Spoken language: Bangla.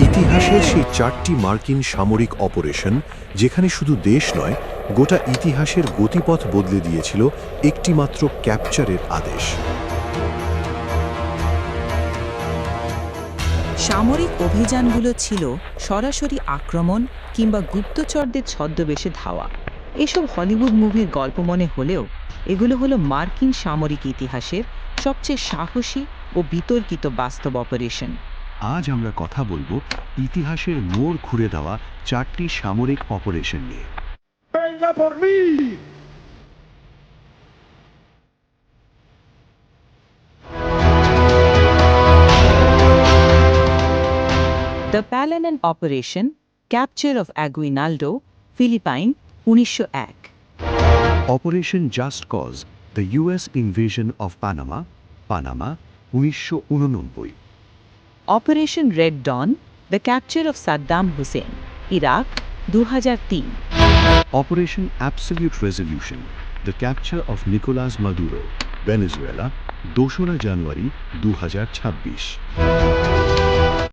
ইতিহাসের সেই 4টি মার্কিন সামরিক অপারেশন, যেখানে শুধু দেশ নয়, গোটা ইতিহাসের গতিপথ বদলে দিয়েছিল একটিমাত্র ক্যাপচারের আদেশ। সামরিক অভিযানগুলো ছিল সরাসরি আক্রমণ কিংবা গুপ্তচরদের ছদ্মবেশে ধাওয়া। এসব হলিউড মুভির গল্প মনে হলেও এগুলো হলো মার্কিন সামরিক ইতিহাসের সবচেয়ে সাহসী ও বিতর্কিত বাস্তব অপারেশন। আজ আমরা কথা বলবো ইতিহাসের মোড় ঘুরে দেওয়া 4টি সামরিক অপারেশন নিয়ে। ¡Venga por mí! The Palanan operation, capture of Aguinaldo, Philippines, 1901। Operation Just Cause, the US invasion of Panama, Panama, 1989। Operation Red Dawn, the capture of Saddam Hussein, Iraq, 2003। Operation Absolute Resolve, the capture of Nicolas Maduro, Venezuela, 2রা জানুয়ারি 2026।